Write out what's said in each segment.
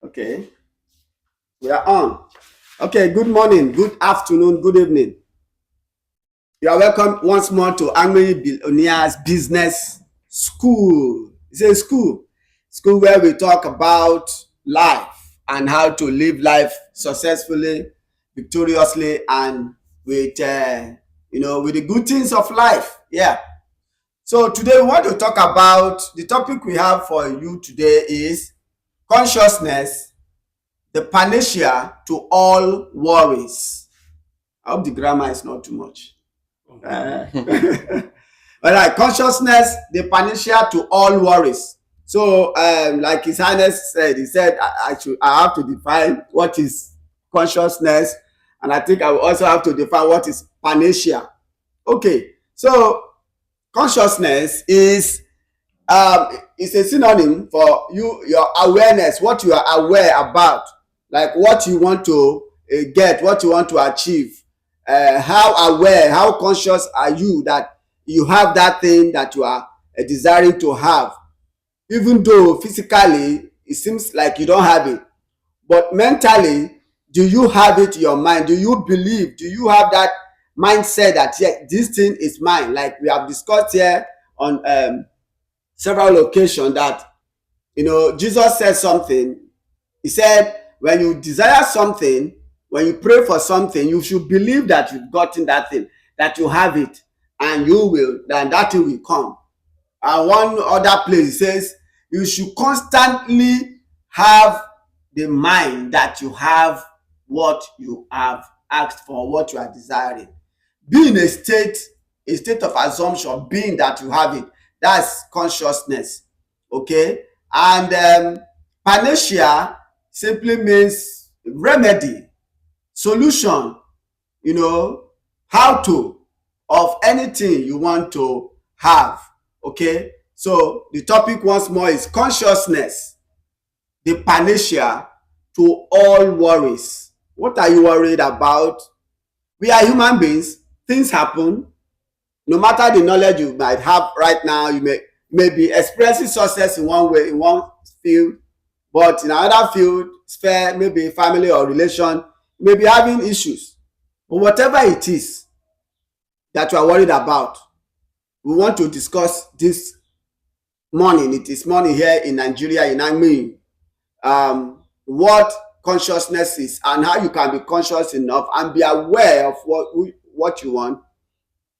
Okay, we are on. Okay, good morning, good afternoon, good evening. You are welcome once more to Angry Billionaires Business School. It's a school where we talk about life and how to live life successfully, victoriously, and with with the good things of life. Yeah. So today we want to talk about the topic we have for you today is consciousness, the panacea to all worries. I hope the grammar is not too much. All right, consciousness, the panacea to all worries. So, like His Highness said, he said I have to define what is consciousness, and I think I will also have to define what is panacea. Okay, so consciousness is a synonym for your awareness, what you are aware about, like what you want to get, what you want to achieve. How aware, how conscious are you that you have that thing that you are desiring to have, even though physically it seems like you don't have it, but mentally, do you have it in your mind? Do you believe, do you have that mindset that, yeah, this thing is mine, like we have discussed here on several occasions, that Jesus said something. He said, when you desire something, when you pray for something, you should believe that you've gotten that thing, that you have it, and you will, and that thing will come. And one other place says you should constantly have the mind that you have what you have asked for, what you are desiring. Be in a state of assumption, being that you have it. That's consciousness. Okay. And panacea simply means remedy, solution, how to, of anything you want to have. Okay, so the topic once more is consciousness, the panacea to all worries. What are you worried about? We are human beings. Things happen. No matter the knowledge you might have right now, you may be experiencing success in one way, in one field, but in another field, sphere, maybe family or relation, you may be having issues. But whatever it is that you are worried about, we want to discuss this morning. It is morning here in Nigeria, in Angmi. What consciousness is and how you can be conscious enough and be aware of what you want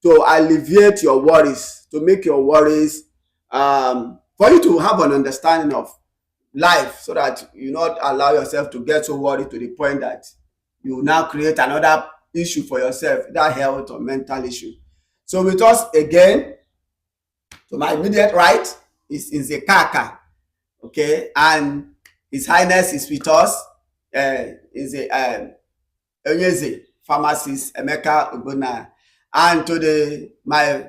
to alleviate your worries, to make your worries, for you to have an understanding of life, so that you not allow yourself to get so worried to the point that you now create another issue for yourself, that health or mental issue. So with us again, to my immediate right is Nzekaka, okay, and His Highness is with us. Is a Onyeze pharmacist Emeka Ogbonna, and to my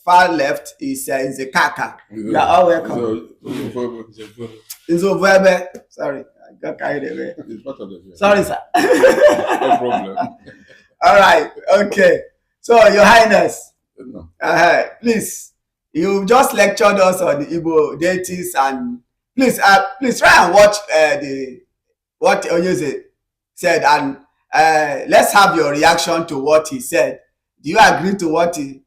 far left is Nzekaka. You are all welcome. Nzovwebe. Sorry, I got carried away. Sorry, sir. No problem. All right. Okay. So, Your Highness, please, you just lectured us on the Igbo deities, and please try and watch what Onyeze said, and let's have your reaction to what he said. Do you agree to what we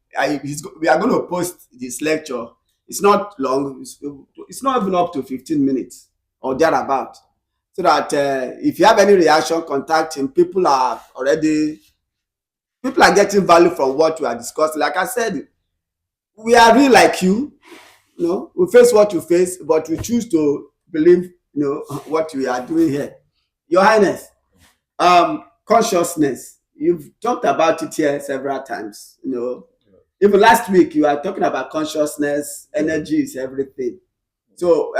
are going to post this lecture? It's not long. It's not even up to 15 minutes or thereabout. So that if you have any reaction, contact him. People are getting value from what we are discussing. Like I said, we are real like you. We face what you face, but we choose to believe, what we are doing here. Your Highness, consciousness. You've talked about it here several times. Even last week you are talking about consciousness. Energy is everything. So,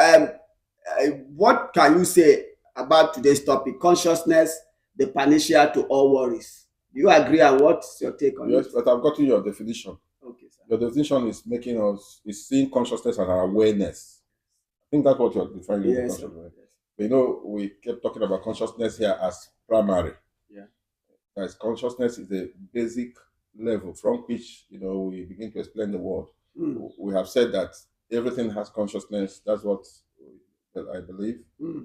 what can you say about today's topic, consciousness, the panacea to all worries? Do you agree, and what's your take on it? Yes, but I've gotten your definition. Okay, sir. Your definition is seeing consciousness as an awareness. I think that's what you're defining. Yes, consciousness. yes. But we kept talking about consciousness here as primary. Yeah. As consciousness is the basic level from which we begin to explain the world. We have said that everything has consciousness. That's what I believe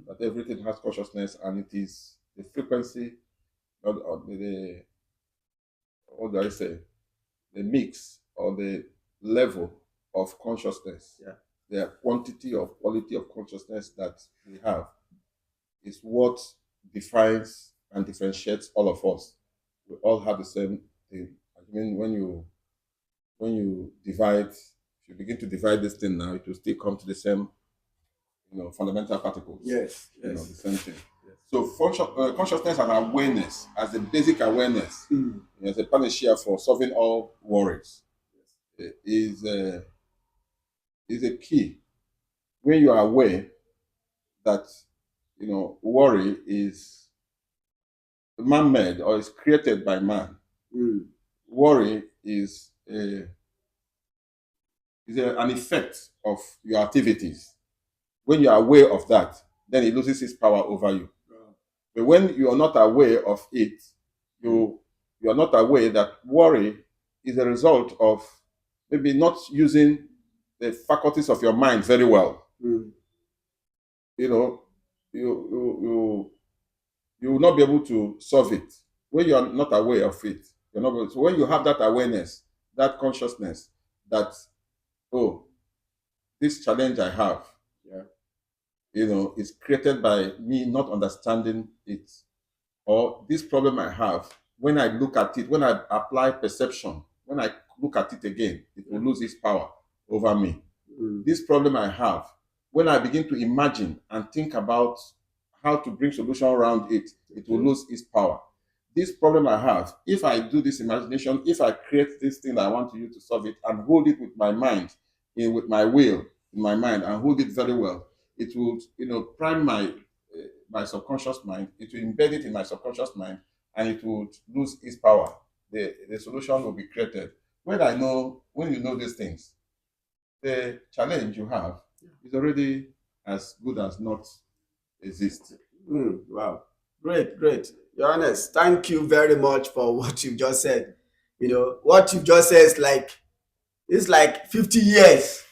that everything has consciousness, and it is the frequency, or the what do I say, the mix or the level of consciousness, the quantity or quality of consciousness that we have is what defines and differentiates all of us. We all have the same thing. I mean, when you divide, if you begin to divide this thing now, it will still come to the same, fundamental particles. Yes. The same thing. Yes. So consciousness and awareness, as the basic awareness, as a panacea for solving all worries, is a key. When you are aware that worry is man-made or is created by man, worry is an effect of your activities. When you are aware of that, then it loses its power over you. But when you are not aware of it, you are not aware that worry is a result of maybe not using the faculties of your mind very well. You will not be able to solve it when you are not aware of it. You're not able to. So when you have that awareness, that consciousness, that this challenge I have, is created by me not understanding it, or this problem I have, when I look at it, when I apply perception, when I look at it again, it will lose its power over me. This problem I have, when I begin to imagine and think about how to bring solution around it, it will lose its power. This problem I have, if I do this imagination, if I create this thing that I want to use to solve it and hold it with my mind, with my will in my mind, and hold it very well, it will, prime my subconscious mind. It will embed it in my subconscious mind, and it would lose its power. The solution will be created. When you know these things, the challenge you have is already as good as not exist. Wow. Great. Your Honest, thank you very much for what you just said. What you just said is like 50 years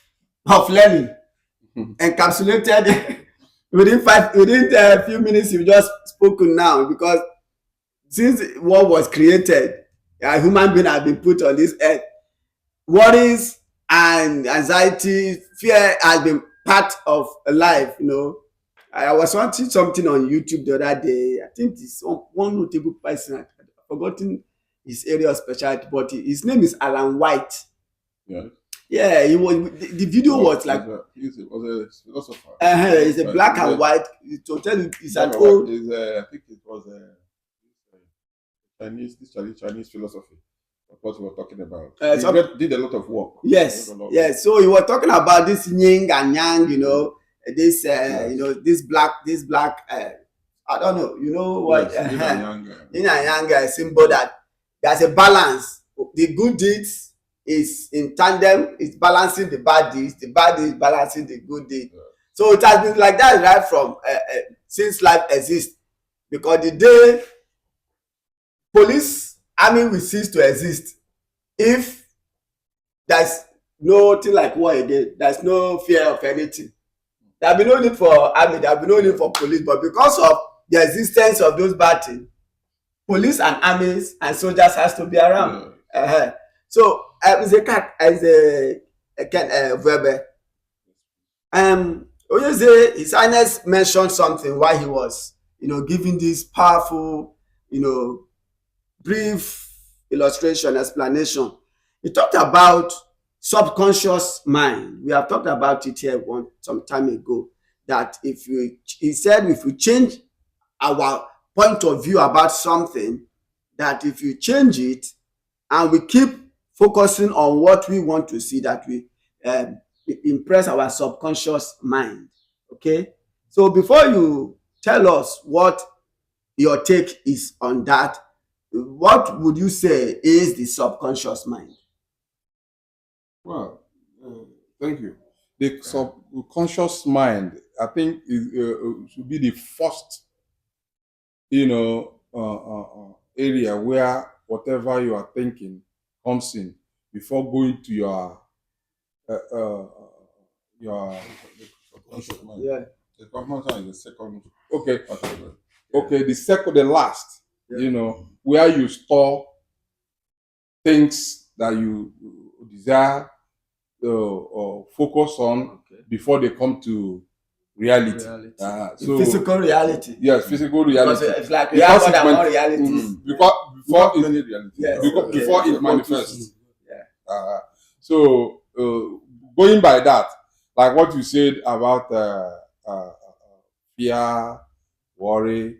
of learning encapsulated within a few minutes you've just spoken now, because since what was created, a human being has been put on this earth, worries and anxiety, fear has been part of life. I was watching something on YouTube the other day. I think it's one notable person. I've forgotten his area of specialty, but his name is Alan White. Yeah, he was. The video was like he was a philosopher. It's a black and white. To tell you, it's an old. I think it was Chinese philosophy. What we were talking about. He did a lot of work. Yes. So he was talking about this yin and yang. This this black. I don't know. You know what? Yes, yin and yang symbol that there's a balance. The good deeds is in tandem, it's balancing the bad deeds is balancing the good deeds. So it has been like that right from since life exists, because the day police army will cease to exist, if there's nothing like war again, there's no fear of anything, there'll be no need for army, there'll be no need for police. But because of the existence of those bad things, police and armies and soldiers has to be around. So is a cat as a Weber. Oyeze, His Highness mentioned something while he was, giving this powerful, brief illustration, explanation. He talked about subconscious mind. We have talked about it here some time ago. That he said if we change our point of view about something, that if you change it and we keep focusing on what we want to see, that we impress our subconscious mind. Okay, so before you tell us what your take is on that, what would you say is the subconscious mind? Well, thank you. The subconscious mind, I think, should be the first, area where whatever you are thinking comes in before going to your subconscious mind. Circumvention is the second. Okay. Category. Okay, the last, where you store things that you desire or focus on before they come to reality. So physical reality. Yes, physical reality. Because it's like we have more than one realities. Before Not many reality. Yes, before okay. it manifests. Yeah. So going by that, like what you said about fear, worry,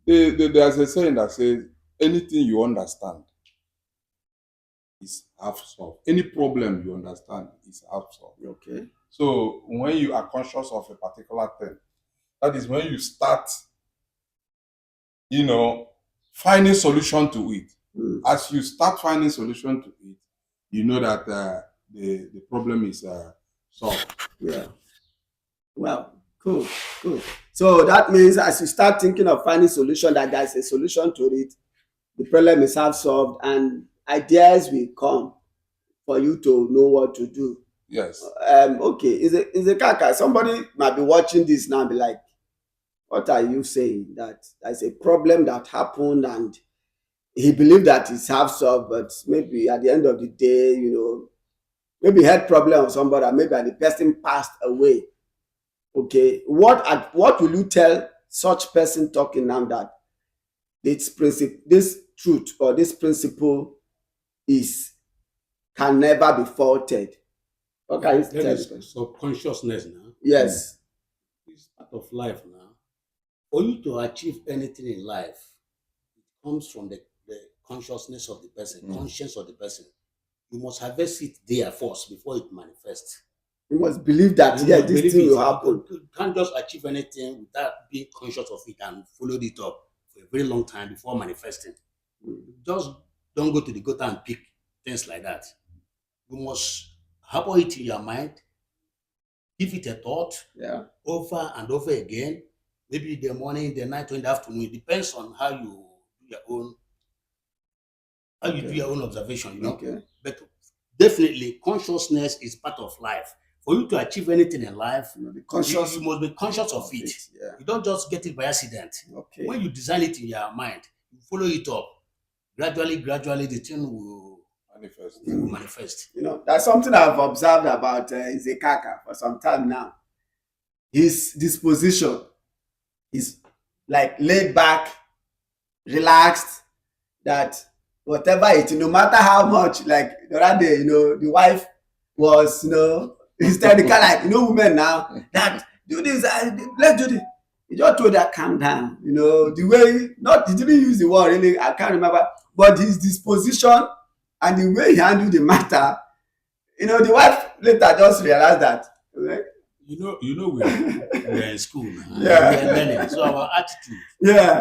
there's a saying that says anything you understand is half solved. Any problem you understand is half solved. Okay. So when you are conscious of a particular thing, that is when you start, finding solution to it. As you start finding solution to it, you know that the problem is solved. Yeah. Well, cool. So that means as you start thinking of finding solution, that there's a solution to it, the problem is half solved, and ideas will come for you to know what to do. Yes. Okay. Is a kaka. Somebody might be watching this now and be like, what are you saying? That there's a problem that happened and he believed that it's half solved, but maybe at the end of the day, maybe he had problem with somebody, and maybe the person passed away. Okay, what will you tell such person talking now that this truth or this principle can never be faulted? What can you tell That the is person? subconsciousness now. Yes. It's part of life now. For you to achieve anything in life, it comes from the consciousness of the person, conscience of the person. You must harvest it there first before it manifests. You must believe that this thing will happen. You can't just achieve anything without being conscious of it and follow it up for a very long time before manifesting. Just don't go to the gutter and pick things like that. You must harbor it in your mind, give it a thought over and over again, maybe in the morning, the night, or in the afternoon. It depends on how you do your own observation, Okay. But definitely consciousness is part of life. For you to achieve anything in life, you must be conscious of it. Yeah. You don't just get it by accident. Okay. When you design it in your mind, you follow it up. Gradually, the thing will manifest. That's something I've observed about Izekaka for some time now. His disposition is like laid back, relaxed, that whatever it, no matter how much, like the other day, the wife was, hysterical, like, women now, that do this, let's do this. He just told her, calm down, the way, he didn't use the word really, I can't remember, but his disposition and the way he handled the matter, the wife later just realized that. Right? We're in school now. Yeah. We're learning. So our attitude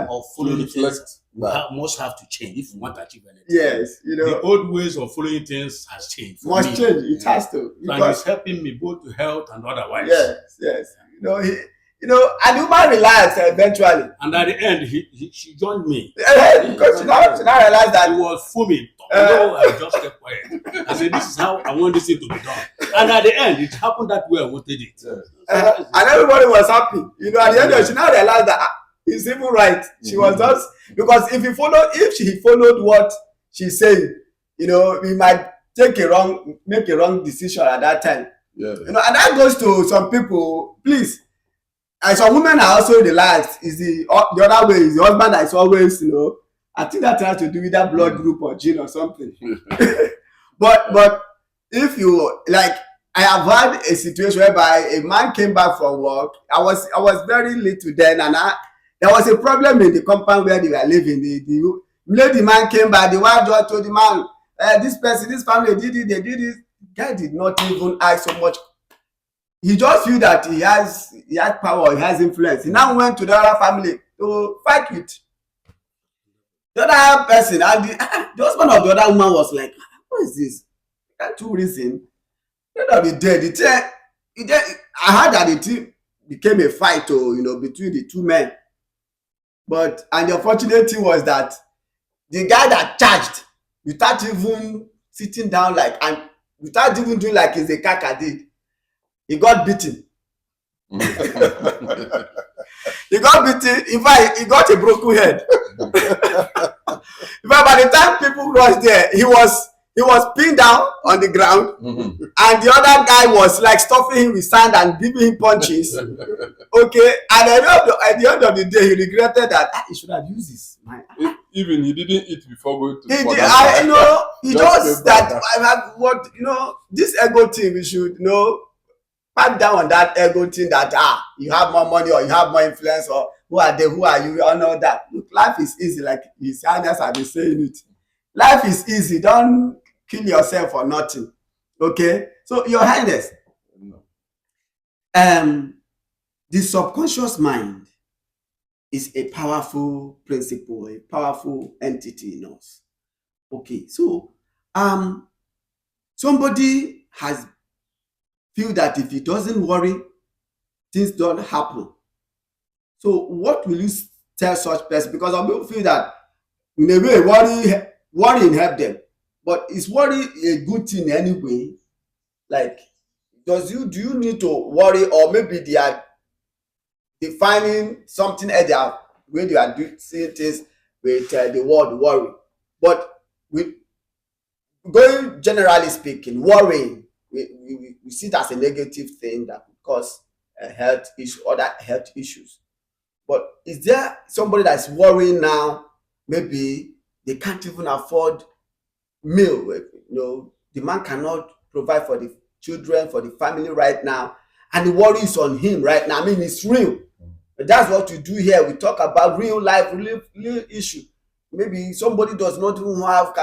of following things must have to change if we want to achieve anything. Yes, the old ways of following things has changed. Must change. It has to. And it's helping me both to health and otherwise. Yes. And the woman relaxed eventually. And at the end, she joined me. Because she now realized that it was fuming. I just kept quiet. I said, this is how I want this thing to be done. And at the end, it happened that way I wanted it. And everybody was happy. At the end, she now realized that it's even right. She was just, because if she followed what she's saying, we might make a wrong decision at that time. Yeah. And that goes to some people, please. And some women are also relaxed. Is the other way, is the husband that is always, I think that has to do with that blood group or gene or something. But if you, like, I have had a situation whereby a man came back from work. I was very little then, and there was a problem in the compound where they were living. The lady man came back. The wife just told the man, this family did it, they did it. The guy did not even ask so much. He just feel that he has power, he has influence. He now went to the other family to fight with the other person, and the husband of the other woman was like, what is this? Can't you reason? Let her be dead. I heard that it became a fight between the two men. And the unfortunate thing was that the guy that charged, without even sitting down and without even doing like Izekaka did, he got beaten. He got beaten. In fact, he got a broken head. In fact, by the time people rushed there, he was pinned down on the ground, and the other guy was like stuffing him with sand and giving him punches. Okay, and at the end of the day, he regretted that he should have used his mind. Even he didn't eat before going to the He just that what this ego thing we should pipe down on that ego thing that you have more money or you have more influence or who are they, who are you, and all that. Look, life is easy, like his highness have been saying it. Life is easy. Don't kill yourself for nothing. Okay, so your highness, the subconscious mind is a powerful principle, a powerful entity in us. Okay, so somebody has feel that if he doesn't worry, things don't happen. So what will you tell such person? Because some people feel that in a way worrying help them, but is worry a good thing anyway? Like, do you need to worry, or maybe they are defining something else, when they are seeing things with the word worry? But with going generally speaking, worrying, we see it as a negative thing that could cause health issue, other health issues. But is there somebody that's worrying now? Maybe they can't even afford meal. The man cannot provide for the children, for the family right now, and the worry is on him right now. I mean, it's real. But that's what we do here. We talk about real life, real issue. Maybe somebody does not even have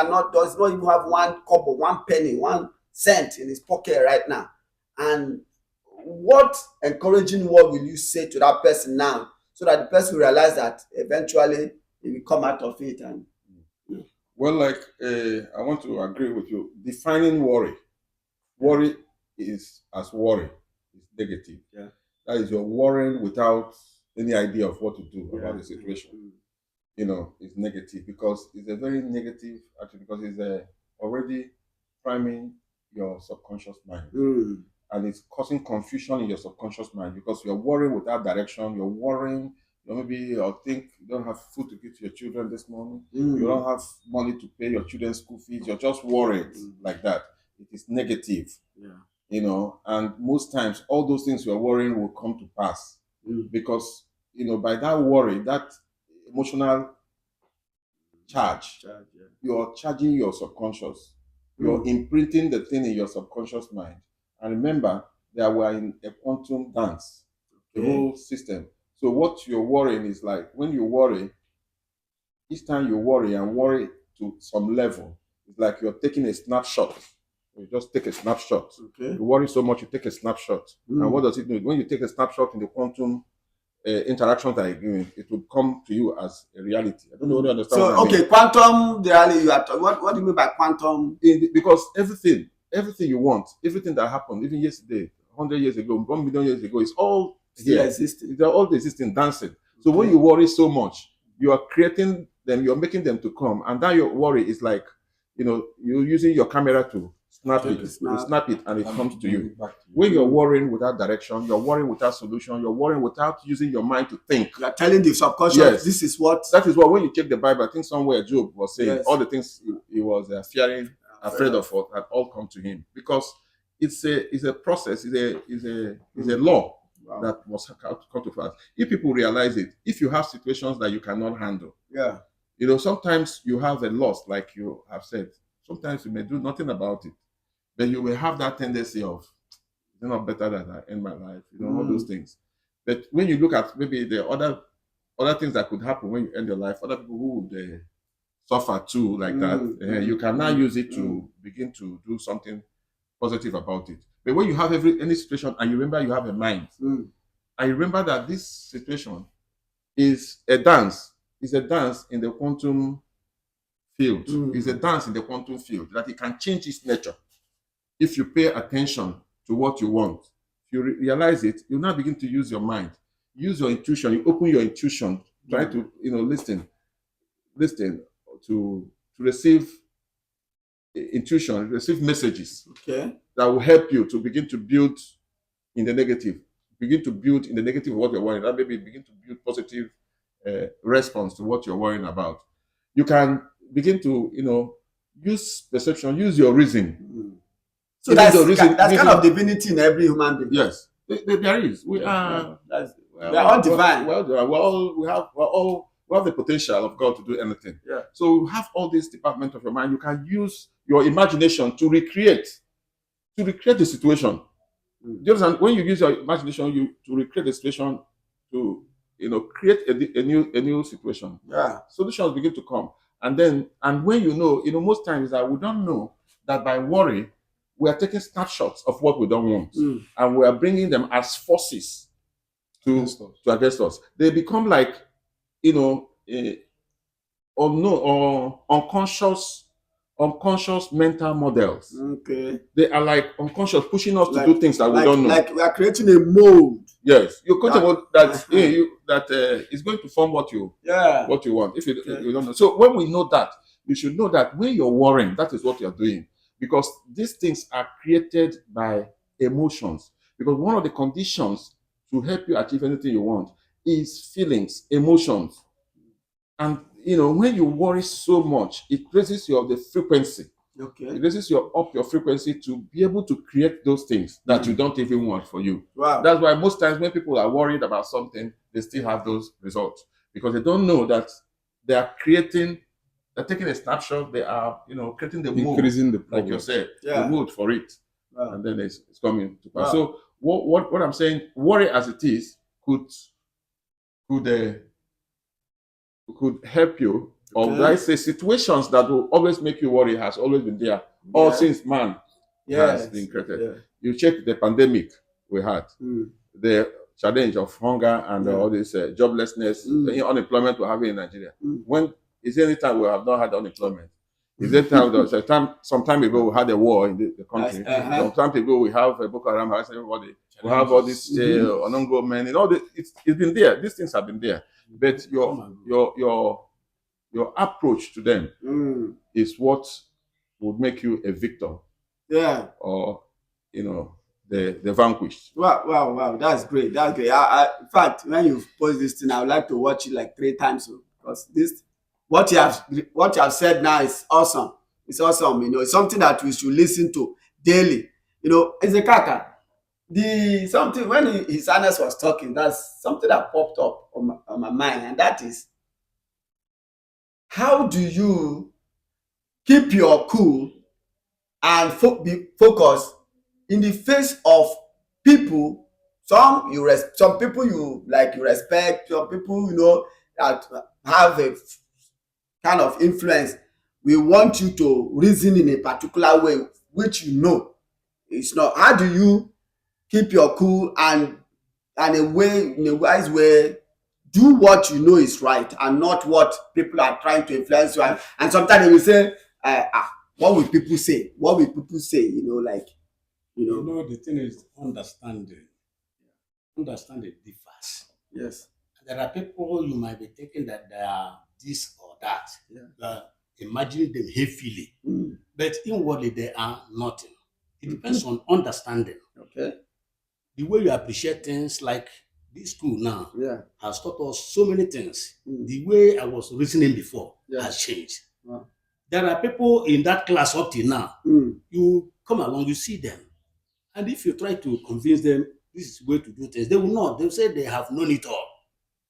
one kobo, one penny, 1 cent in his pocket right now. And what encouraging word will you say to that person now, so that the person will realize that eventually he will come out of it? And well, I want to agree with you. Defining worry is as worry is negative. Yeah. That is, you're worrying without any idea of what to do about the situation. It's negative, because it's a very negative, actually, because it's already priming your subconscious mind. And it's causing confusion in your subconscious mind, because you're worrying without direction. You're worrying, maybe you think you don't have food to give to your children this morning. You don't have money to pay your children's school fees. You're just worried like that. It is negative. And most times all those things you're worrying will come to pass, because by that worry, that emotional charge, you're charging your subconscious. You're imprinting the thing in your subconscious mind. And remember that we're in a quantum dance, the whole system. So what you're worrying is like, when you worry, each time you worry and worry to some level, it's like you're taking a snapshot. You just take a snapshot. You worry so much, you take a snapshot. And what does it do? When you take a snapshot in the quantum interactions that are given, it will come to you as a reality. I don't know whether you understand. So, what I mean. Quantum reality. What do you mean by quantum? Because everything you want, everything that happened, even yesterday, 100 years ago, 1 million years ago, it's all still existing. They're all existing, dancing. So when you worry so much, you are creating them, you're making them to come, and that your worry is like, you're using your camera to snap it, and it comes to you. When you're worrying without direction, you're worrying without solution, you're worrying without using your mind to think. You're telling the subconscious, this is what. That is what, when you check the Bible, I think somewhere Job was saying, all the things he was afraid of had all come to him, because it's a process, it's a law that must come to pass. If people realize it, if you have situations that you cannot handle, sometimes you have a loss, like you have said. Sometimes you may do nothing about it, but you will have that tendency of, it's not better that I end my life, all those things. But when you look at maybe the other things that could happen when you end your life, other people who would suffer too, like that, you can now use it to begin to do something positive about it. But when you have any situation, and you remember you have a mind, and you remember that this situation is a dance, in the quantum field. It's a dance in the quantum field, that it can change its nature if you pay attention to what you want. If you realize it, you now begin to use your mind, use your intuition. You open your intuition, try to listen to receive intuition, receive messages that will help you to begin to build in the negative, begin to build in the negative of what you're worrying, that maybe begin to build positive response to what you're worrying about. You can begin to, use perception, use your reason. So Use that's your reason, kind reason- of divinity in every human being. Yes, there is. We are. We are all divine. We have the potential of God to do anything. Yeah. So you have all these departments of your mind. You can use your imagination to recreate the situation. Do you understand? When you use your imagination, to recreate the situation, to create a new situation. Yeah. Solutions begin to come, and when most times that we don't know that by worry we are taking snapshots of what we don't want, and we are bringing them as forces to against us. They become like unconscious mental models. Okay. They are like unconscious, pushing us to do things that we don't know. Like we are creating a mold. Yes, you're creating a mold that is going to form what you want. If you don't know, so when we know that, you should know that when you're worrying, that is what you're doing, because these things are created by emotions. Because one of the conditions to help you achieve anything you want is feelings, emotions. And when you worry so much, it raises the frequency. Okay. It raises your frequency to be able to create those things that you don't even want for you. Wow. That's why most times when people are worried about something, they still have those results, because they don't know that they're taking a snapshot. They are, creating the mood, increasing the problem. like you said, the mood for it, and then it's coming to pass. Wow. So what I'm saying, worry as it is could help you, or would I say situations that will always make you worry has always been there, all since man has been created. Yeah. You check the pandemic we had, the challenge of hunger and all this joblessness, unemployment we're having in Nigeria. When is there any time we have not had unemployment? Is there some time ago we had a war in the country? Some time ago we have Boko Haram harassing everybody. We have all this Onongo men and all this. It's been there. These things have been there. But your approach to them is what would make you a victor. Yeah. Or the vanquished. Wow. That's great. In fact, when you post this thing, I would like to watch it like 3 times, because what you have said now is awesome. It's awesome. It's something that we should listen to daily. It's a kaka. Something when His Highness was talking, that's something that popped up on my mind, and that is, how do you keep your cool and be focused in the face of people? Some people you respect, some people that have a kind of influence. We want you to reason in a particular way, which it's not. How do you keep your cool and in a wise way do what is right and not what people are trying to influence you? And sometimes they will say, what will people say? What will people say? The thing is understanding. Understanding differs. Yes. There are people you might be thinking that they are this or that. Yeah. Imagining them heavily. But inwardly they are nothing. It depends on understanding. Okay. The way you appreciate things, like this school now has taught us so many things. The way I was reasoning before has changed. Wow. There are people in that class up till now. You come along, you see them. And if you try to convince them this is the way to do things, they will not. They will say they have known it all.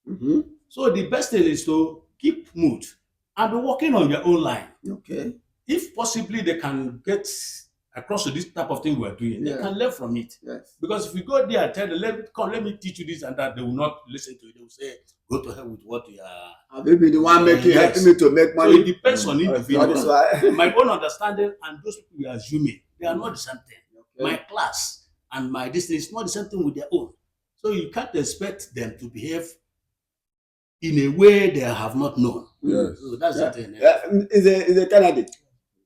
Mm-hmm. So the best thing is to keep mood and be working on your own line. Okay. If possibly they can get across to this type of thing we're doing, they can learn from it. Yes. Because if we go there and tell them, let me teach you this and that, they will not listen to it. They will say, go to hell with what you are. Maybe the one helping me to make money. So it depends on individuals. My own understanding and those people we are assuming, they are not the same thing. Okay. My class and my distance is not the same thing with their own. So you can't expect them to behave in a way they have not known. Yes. So that's the thing. Is a candidate.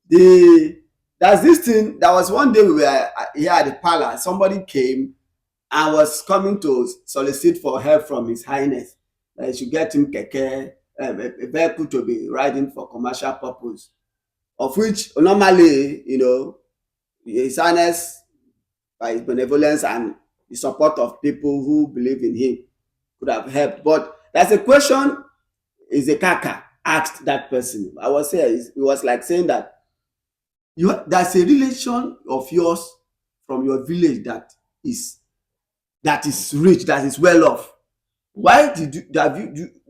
There's this thing. There was one day we were here at the palace. Somebody came and was coming to solicit for help from His Highness. That he should get him keke, a vehicle to be riding for commercial purpose. Of which normally, His Highness, by his benevolence and the support of people who believe in him could have helped. But there's a question Izekaka asked that person. I was saying, it was like saying that there's a relation of yours from your village is that is rich, that is well off. Why did you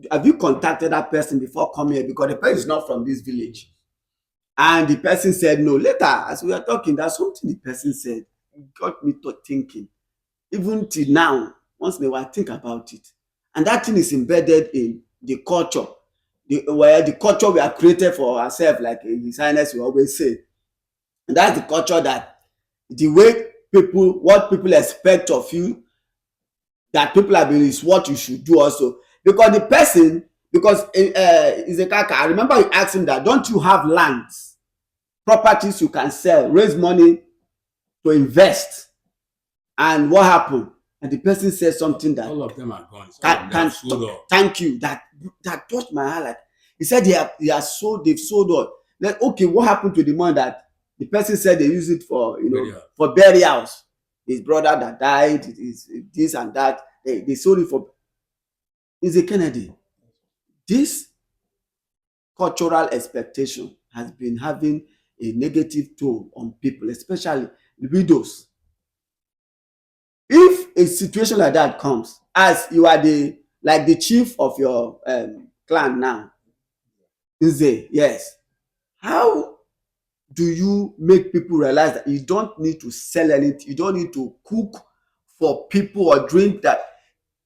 have you contacted that person before coming here? Because the person is not from this village. And the person said no. Later, as we were talking, there's something the person said got me to thinking. Even till now, once in a while, I think about it. And that thing is embedded in the culture. The culture we have created for ourselves, like His Highness will always say. And that's the culture that the way what people expect of you, that people have been, is what you should do also. Because the person, because Izekaka, I remember you asked him that, don't you have lands, properties you can sell, raise money to invest? And what happened? And the person said something that all of them are gone. Thank you. That touched my heart. Like, he said they've sold all. Like, okay, what happened to the money that the person said they use it for, for burials? His brother that died, this and that. They sold it for. Is a Kennedy. This cultural expectation has been having a negative toll on people, especially widows. If a situation like that comes, as you are the chief of your clan now, Nze, yes, how do you make people realize that you don't need to sell anything, you don't need to cook for people or drink, that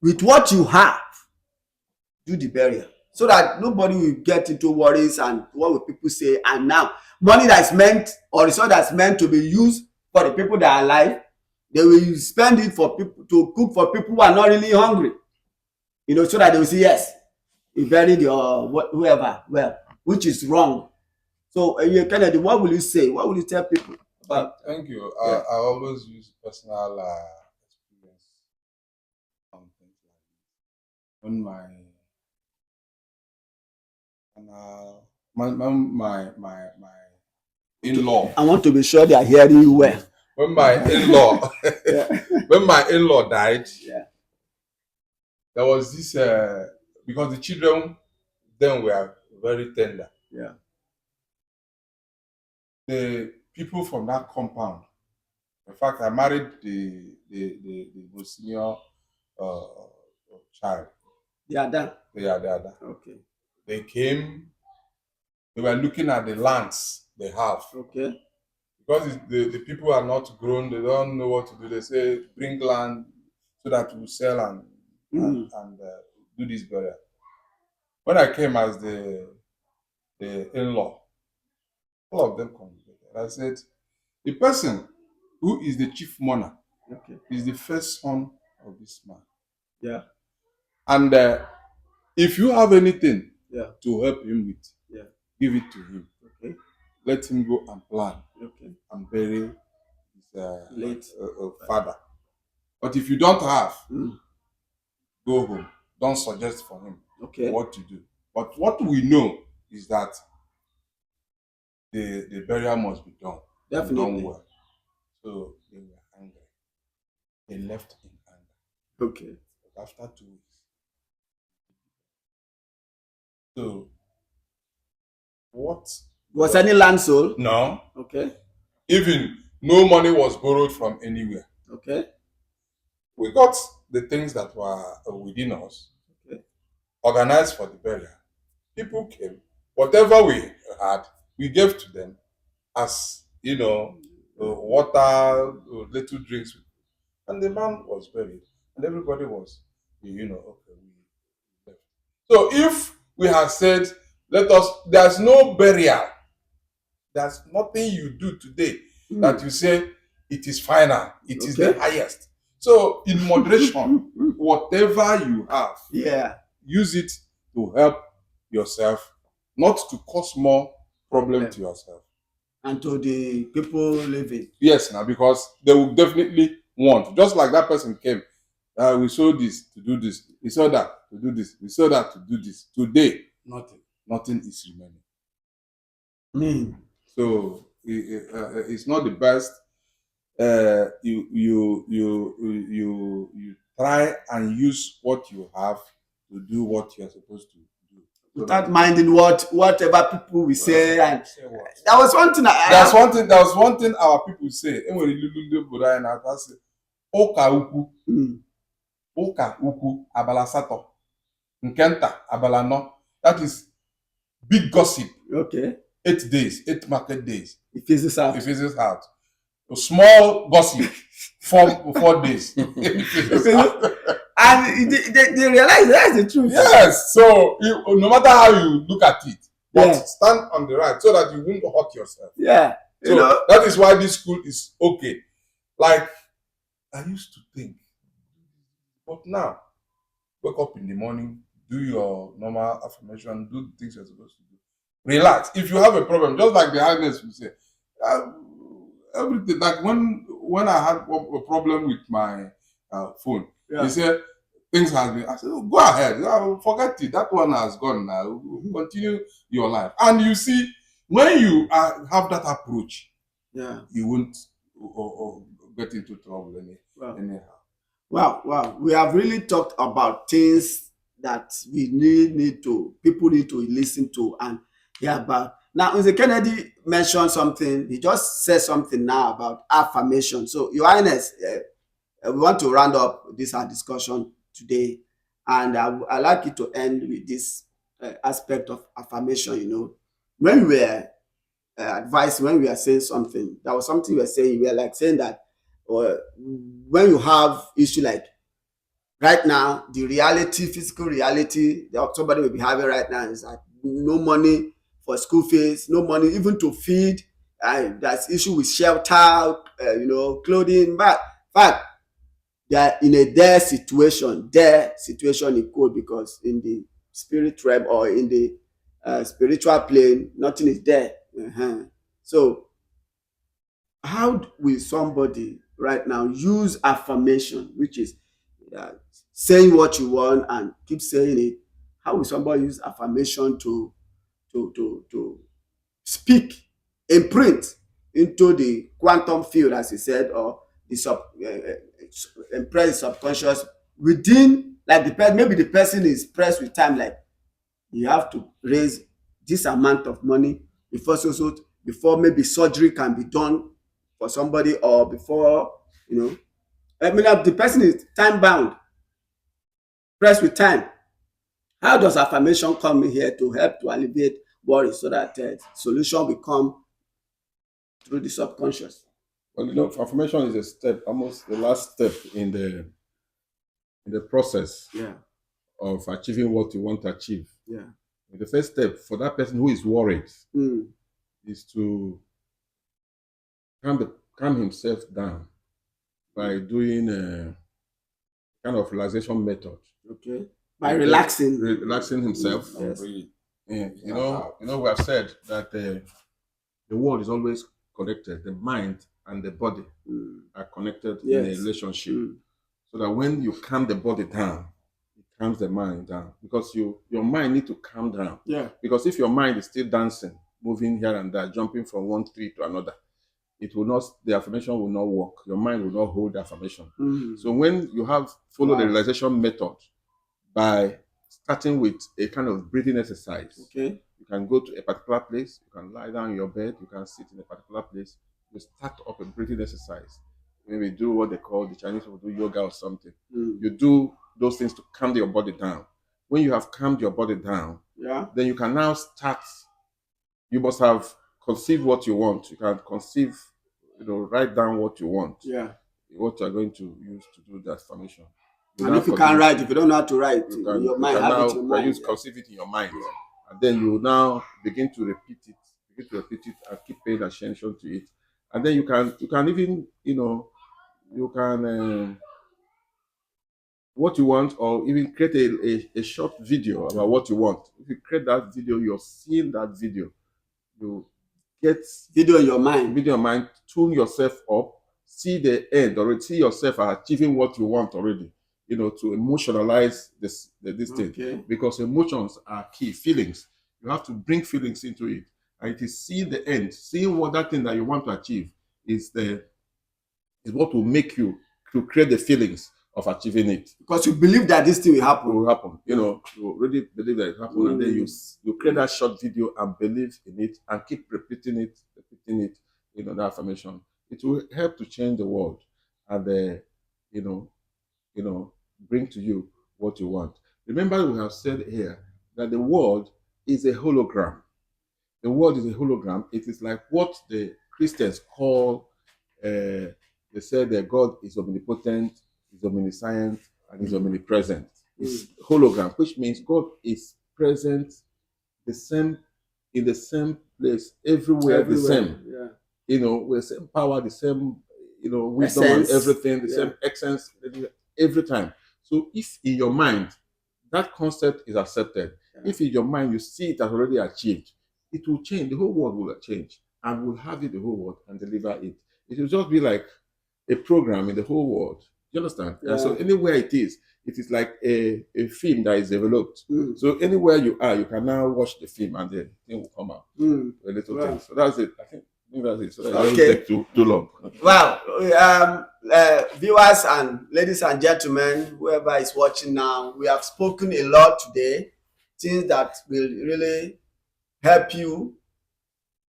with what you have, do the burial, so that nobody will get into worries and what will people say? And now money that's meant, or resource that's meant to be used for the people that are alive, they will spend it for people to cook for people who are not really hungry, so that they will say, yes, you buried your whoever well, which is wrong. So Kennedy, what will you say? What will you tell people about? Thank you. Yeah. I always use personal experience on things like this. When my in-law. I want to be sure they are hearing you well. When my in-law when my in-law died, Yeah. there was this because the children then were very tender. Yeah. The people from that compound, in fact, I married the most senior child. They are done. They are done. Okay. They came. They were looking at the lands they have. Okay. Because the people are not grown, they don't know what to do. They say, bring land so that we'll sell and do this burial. When I came as the in-law, all of them come together. I said, the person who is the chief mourner, okay, is the first son of this man. Yeah. And if you have anything, yeah, to help him with, yeah, give it to him. Okay. Let him go and plan, okay, and bury his late father. But if you don't have, Mm. go home. Don't suggest for him Okay. what to do. But what we know is that the burial must be done. Definitely. Done well. So they were angry. They left in anger. Okay. But after 2 weeks. So what? Was any land sold? No. Okay. Even no money was borrowed from anywhere. Okay. We got the things that were within us, okay, organized for the burial. People came. Whatever we had, we gave to them as, water, little drinks. And the man was buried. And everybody was, okay, we left. So if we had said, there's no burial, there's nothing you do today that you say it is final, it is the highest. So in moderation, whatever you have, use it to help yourself, not to cause more problem to yourself. And to the people living. Yes, now, because they will definitely want, just like that person came, we sold this to do this, we sold that to do this, we sold that to do this. Today, nothing is remaining. So it's not the best. you try and use what you have to do what you're supposed to do. Without minding whatever people will say. And Say what? that was one thing There was one thing our people say. Enwere ilu ndị obodo anyị na-ata sị, ụka ukwu Mm, ụka ukwu abala asatọ, nke nta abala anọ. That is big gossip. okay. 8 days, 8 market days. It fizzes out. It fizzes out. A small gossip, 4 days. It fizzes out. And they realize that's the truth. Yes. So no matter how you look at it, but Yeah. stand on the right so that you won't hurt yourself. Yeah. So You know? that is why this school is okay. Like I used to think, but now wake up in the morning, do your normal affirmation, do the things you're supposed to do. Relax. If you have a problem, just like the highness will say, uh, everything. Like when I had a problem with my phone, Yeah. he said things has been. I said, oh, go ahead, forget it. That one has gone now. Continue your life. And you see, when you have that approach, Yeah. you won't get into trouble Wow. anyhow. Wow. We have really talked about things that we people need to listen to and hear about. Now, Mr. Kennedy mentioned something. He just said something now about affirmation. So, Your Highness, we want to round up our discussion today. And I'd like you to end with this aspect of affirmation. You know, when we were when we are saying something, that was something we were saying. We were like saying that when you have issue like right now, the reality, physical reality that somebody will be having right now is that no money for school fees, no money even to feed. There's issue with shelter, clothing. But they are in a dire situation in code, because in the spirit realm or in the spiritual plane, nothing is there. So how will somebody right now use affirmation, which is saying what you want and keep saying it? How will somebody use affirmation to speak, imprint into the quantum field, as he said, or the impress the subconscious within, like maybe the person is pressed with time, like you have to raise this amount of money before maybe surgery can be done for somebody, or before the person is time bound, pressed with time. How does affirmation come in here to help to alleviate worry so that solution will come through the subconscious? Well, affirmation is a step, almost the last step in the process of achieving what you want to achieve. Yeah. The first step for that person who is worried is to calm himself down by doing a kind of relaxation method. Okay. By relaxing himself. Yes. You know, we have said that the world is always connected. The mind and the body are connected in a relationship. So that when you calm the body down, it calms the mind down. Because your mind needs to calm down. Yeah. Because if your mind is still dancing, moving here and there, jumping from one tree to another, the affirmation will not work. Your mind will not hold the affirmation. So when you follow the realization method by starting with a kind of breathing exercise. Okay. You can go to a particular place, you can lie down in your bed, you can sit in a particular place, you start up a breathing exercise. Maybe do what they call, the Chinese people do yoga or something. You do those things to calm your body down. When you have calmed your body down, then you can now start. You must have conceived what you want. You can conceive, write down what you want. Yeah. What you are going to use to do that affirmation. And if you can't write, if you don't know how to write, your mind have it in your mind. Conceive it in your mind. And then you now begin to repeat it and keep paying attention to it. And then you can even, what you want, or even create a short video about what you want. If you create that video, you're seeing that video. You get video in your mind. Tune yourself up, see the end, or see yourself achieving what you want already. To emotionalize this thing, because emotions are key. Feelings, you have to bring feelings into it, and it is seeing the end, seeing what that thing that you want to achieve is the is what will make you to create the feelings of achieving it. Because you believe that this thing will It happen. will happen. You know, you really believe that it will happen, and then you create that short video and believe in it and keep repeating it, you know, that affirmation. It will help to change the world and you know, bring to you what you want. Remember, we have said here that the world is a hologram. The world is a hologram. It is like what the Christians call, they said that God is omnipotent, is omniscient, and is omnipresent. It's hologram, which means God is present the same in the same place, everywhere, the same. Yeah. You know, with the same power, the same, you know, wisdom and everything, the same essence every time. So if in your mind that concept is accepted, if in your mind you see it has already achieved, it will change. The whole world will change, and we'll have it the whole world and deliver it. It will just be like a program in the whole world. You understand? Yeah. And so anywhere it is like a film that is developed. So anywhere you are, you can now watch the film and the thing will come out. A little thing. So that's it. I think that's it. So that doesn't take too long. Wow. Viewers and ladies and gentlemen, whoever is watching now, we have spoken a lot today. Things that will really help you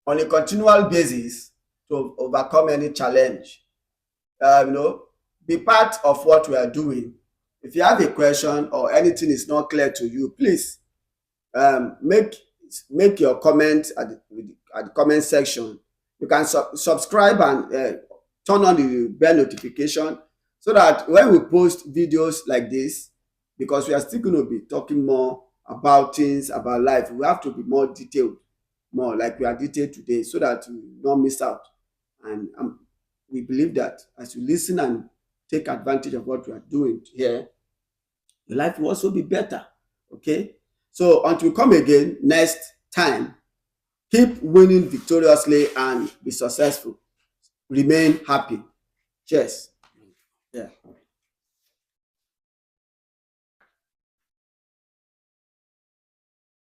on a continual basis to overcome any challenge. You know, be part of what we are doing. If you have a question or anything is not clear to you, please make your comment at the comment section. You can subscribe and turn on the bell notification so that when we post videos like this, because we are still going to be talking more about things about life, we have to be more detailed, more like we are detailed today, so that you don't miss out. And we believe that as you listen and take advantage of what we are doing here, your life will also be better. Okay, so until we come again next time, keep winning victoriously and be successful. Remain happy. Cheers. Yeah.